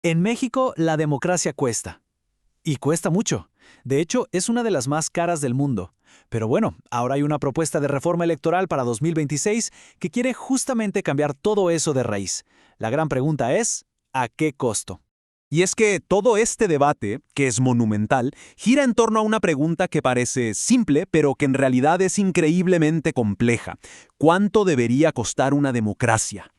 En México, la democracia cuesta. Y cuesta mucho. De hecho, es una de las más caras del mundo. Pero bueno, ahora hay una propuesta de reforma electoral para 2026 que quiere justamente cambiar todo eso de raíz. La gran pregunta es, ¿a qué costo? Y es que todo este debate, que es monumental, gira en torno a una pregunta que parece simple, pero que en realidad es increíblemente compleja. ¿Cuánto debería costar una democracia?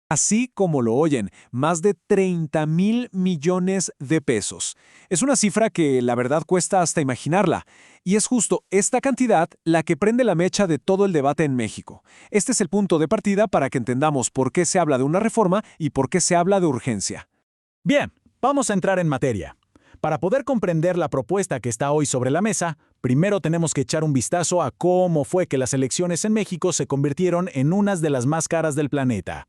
Así como lo oyen, más de 30.000 millones de pesos. Es una cifra que la verdad cuesta hasta imaginarla. Y es justo esta cantidad la que prende la mecha de todo el debate en México. Este es el punto de partida para que entendamos por qué se habla de una reforma y por qué se habla de urgencia. Bien, vamos a entrar en materia. Para poder comprender la propuesta que está hoy sobre la mesa, primero tenemos que echar un vistazo a cómo fue que las elecciones en México se convirtieron en unas de las más caras del planeta.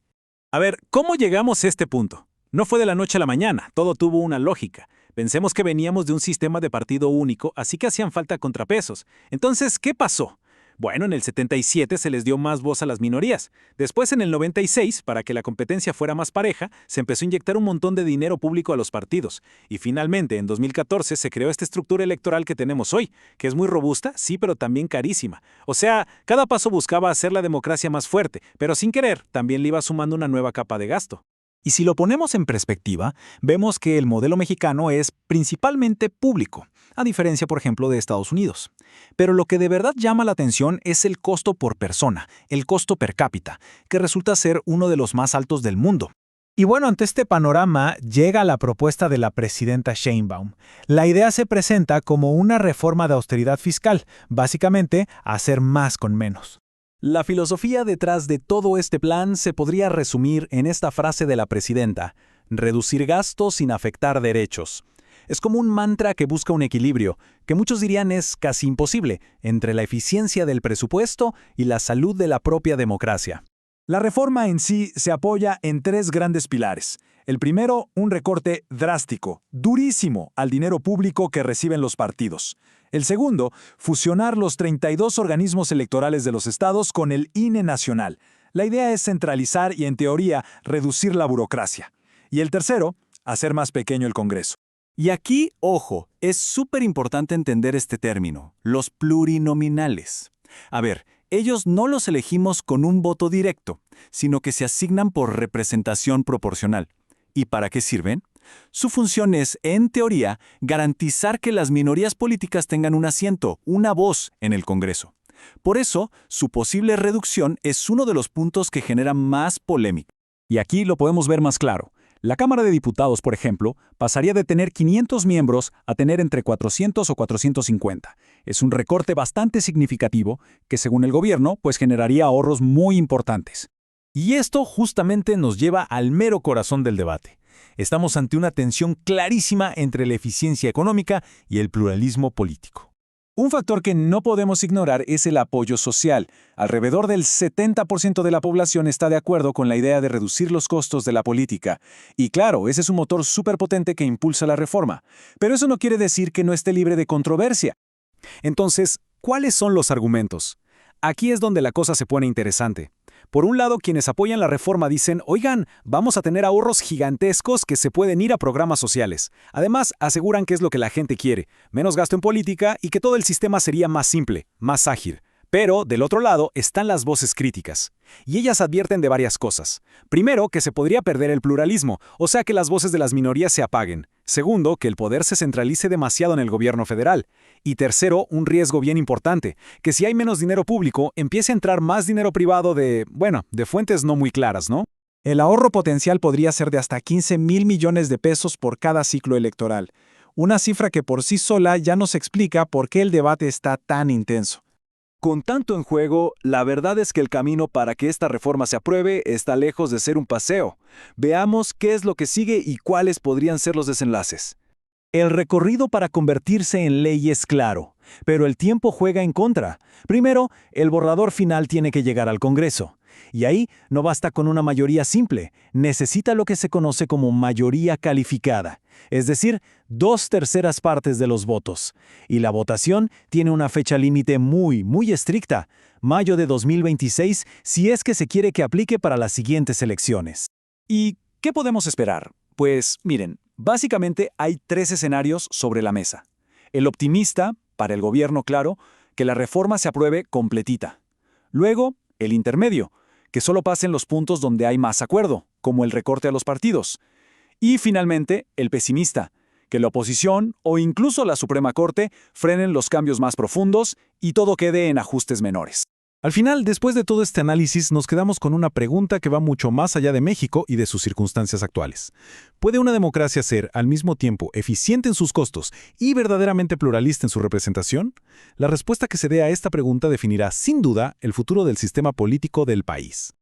A ver, ¿cómo llegamos a este punto? No fue de la noche a la mañana, todo tuvo una lógica. Pensemos que veníamos de un sistema de partido único, así que hacían falta contrapesos. Entonces, ¿qué pasó? Bueno, en el 77 se les dio más voz a las minorías. Después, en el 96, para que la competencia fuera más pareja, se empezó a inyectar un montón de dinero público a los partidos. Y finalmente, en 2014, se creó esta estructura electoral que tenemos hoy, que es muy robusta, sí, pero también carísima. O sea, cada paso buscaba hacer la democracia más fuerte, pero sin querer, también le iba sumando una nueva capa de gasto. Y si lo ponemos en perspectiva, vemos que el modelo mexicano es principalmente público, a diferencia, por ejemplo, de Estados Unidos. Pero lo que de verdad llama la atención es el costo por persona, el costo per cápita, que resulta ser uno de los más altos del mundo. Y bueno, ante este panorama llega la propuesta de la presidenta Sheinbaum. La idea se presenta como una reforma de austeridad fiscal, básicamente hacer más con menos. La filosofía detrás de todo este plan se podría resumir en esta frase de la presidenta: reducir gastos sin afectar derechos. Es como un mantra que busca un equilibrio, que muchos dirían es casi imposible, entre la eficiencia del presupuesto y la salud de la propia democracia. La reforma en sí se apoya en tres grandes pilares. El primero, un recorte drástico, durísimo, al dinero público que reciben los partidos. El segundo, fusionar los 32 organismos electorales de los estados con el INE nacional. La idea es centralizar y, en teoría, reducir la burocracia. Y el tercero, hacer más pequeño el Congreso. Y aquí, ojo, es súper importante entender este término, los plurinominales. A ver, ellos no los elegimos con un voto directo, sino que se asignan por representación proporcional. ¿Y para qué sirven? Su función es, en teoría, garantizar que las minorías políticas tengan un asiento, una voz en el Congreso. Por eso, su posible reducción es uno de los puntos que genera más polémica. Y aquí lo podemos ver más claro. La Cámara de Diputados, por ejemplo, pasaría de tener 500 miembros a tener entre 400 o 450. Es un recorte bastante significativo que, según el gobierno, pues generaría ahorros muy importantes. Y esto justamente nos lleva al mero corazón del debate. Estamos ante una tensión clarísima entre la eficiencia económica y el pluralismo político. Un factor que no podemos ignorar es el apoyo social. Alrededor del 70% de la población está de acuerdo con la idea de reducir los costos de la política. Y claro, ese es un motor superpotente que impulsa la reforma. Pero eso no quiere decir que no esté libre de controversia. Entonces, ¿cuáles son los argumentos? Aquí es donde la cosa se pone interesante. Por un lado, quienes apoyan la reforma dicen, oigan, vamos a tener ahorros gigantescos que se pueden ir a programas sociales. Además, aseguran que es lo que la gente quiere, menos gasto en política y que todo el sistema sería más simple, más ágil. Pero, del otro lado, están las voces críticas. Y ellas advierten de varias cosas. Primero, que se podría perder el pluralismo, o sea que las voces de las minorías se apaguen. Segundo, que el poder se centralice demasiado en el gobierno federal. Y tercero, un riesgo bien importante, que si hay menos dinero público, empiece a entrar más dinero privado de fuentes no muy claras, ¿no? El ahorro potencial podría ser de hasta 15,000 millones de pesos por cada ciclo electoral. Una cifra que por sí sola ya nos explica por qué el debate está tan intenso. Con tanto en juego, la verdad es que el camino para que esta reforma se apruebe está lejos de ser un paseo. Veamos qué es lo que sigue y cuáles podrían ser los desenlaces. El recorrido para convertirse en ley es claro, pero el tiempo juega en contra. Primero, el borrador final tiene que llegar al Congreso. Y ahí no basta con una mayoría simple, necesita lo que se conoce como mayoría calificada, es decir, 2/3 partes de los votos. Y la votación tiene una fecha límite muy estricta, mayo de 2026, si es que se quiere que aplique para las siguientes elecciones. ¿Y qué podemos esperar? Pues miren, Básicamente hay tres escenarios sobre la mesa. El optimista, para el gobierno, claro, que la reforma se apruebe completita. Luego, el intermedio, que solo pasen los puntos donde hay más acuerdo, como el recorte a los partidos. Y finalmente, el pesimista, que la oposición o incluso la Suprema Corte frenen los cambios más profundos y todo quede en ajustes menores. Al final, después de todo este análisis, nos quedamos con una pregunta que va mucho más allá de México y de sus circunstancias actuales. ¿Puede una democracia ser, al mismo tiempo, eficiente en sus costos y verdaderamente pluralista en su representación? La respuesta que se dé a esta pregunta definirá, sin duda, el futuro del sistema político del país.